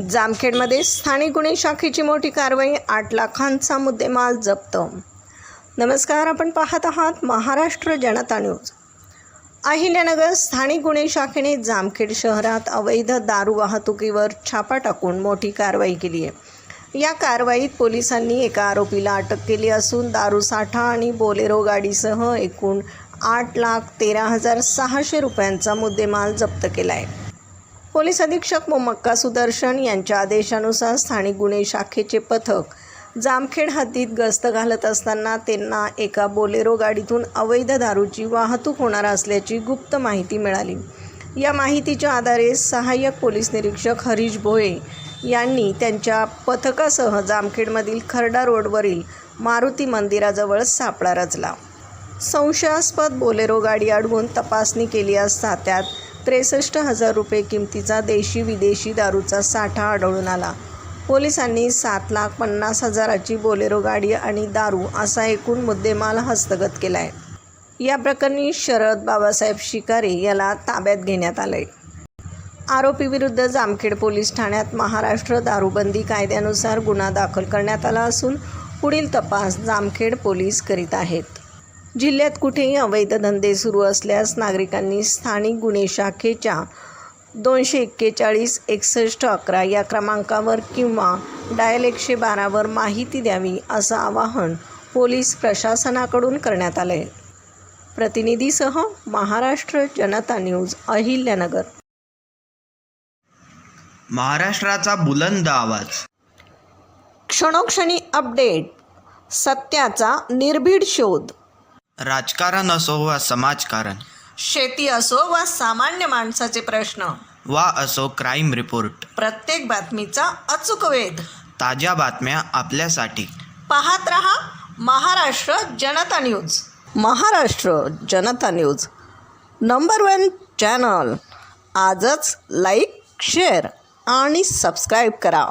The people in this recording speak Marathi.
जामखेडमध्ये स्थानिक गुन्हे शाखेची मोठी कारवाई, 8 लाखांचा मुद्देमाल जप्त. नमस्कार, आपण पाहत आहात महाराष्ट्र जनता न्यूज. अहिल्यानगर स्थानिक गुन्हे शाखेने जामखेड शहरात अवैध दारू वाहतुकीवर छापा टाकून मोठी कारवाई केली आहे. या कारवाईत पोलिसांनी एका आरोपीला अटक केली असून दारू साठा आणि बोलेरो गाडीसह एकूण 8,13,600 रुपयांचा मुद्देमाल जप्त केला आहे. पोलीस अधीक्षक मोमक्का सुदर्शन यांच्या आदेशानुसार स्थानिक गुन्हे शाखेचे पथक जामखेड हद्दीत गस्त घालत असताना त्यांना एका बोलेरो गाडीतून अवैध दारूची वाहतूक होणार असल्याची गुप्त माहिती मिळाली. या माहितीच्या आधारे सहाय्यक पोलीस निरीक्षक हरीश भोये यांनी त्यांच्या पथकासह जामखेडमधील खर्डा रोडवरील मारुती मंदिराजवळ सापळा रचला. संशयास्पद बोलेरो गाडी अडवून तपासणी केली असता त्यात 63,000 रुपये किमतीचा देशी विदेशी दारूचा साठा आढळून आला. पोलिसांनी 7,50,000ची बोलेरो गाडी आणि दारू असा एकूण मुद्देमाल हस्तगत केला आहे. या प्रकरणी शरद बाबासाहेब शिकारे याला ताब्यात घेण्यात आले. आरोपीविरुद्ध जामखेड पोलीस ठाण्यात महाराष्ट्र दारूबंदी कायद्यानुसार गुन्हा दाखल करण्यात आला असून पुढील तपास जामखेड पोलीस करीत आहेत. जिल्ह्यात कुठेही अवैध धंदे सुरू असल्यास नागरिकांनी स्थानिक गुन्हे शाखेच्या 241 61 11 या क्रमांकावर किंवा डायल 112 वर माहिती द्यावी असं आवाहन पोलीस प्रशासनाकडून करण्यात आले. प्रतिनिधीसह महाराष्ट्र जनता न्यूज, अहिल्यानगर. महाराष्ट्राचा बुलंद आवाज, क्षणोक्षणी अपडेट, सत्याचा निर्भीड शोध. राजकारण असो वा समाजकारण, शेती असो वा सामान्य माणसाचे प्रश्न, वा असो क्राईम रिपोर्ट, प्रत्येक बातमीचा अचूक वेध. ताज्या बातम्या आपल्यासाठी. पाहत रहा महाराष्ट्र जनता न्यूज. महाराष्ट्र जनता न्यूज नंबर 1 चॅनल. आजच लाईक, शेअर आणि सबस्क्राईब करा.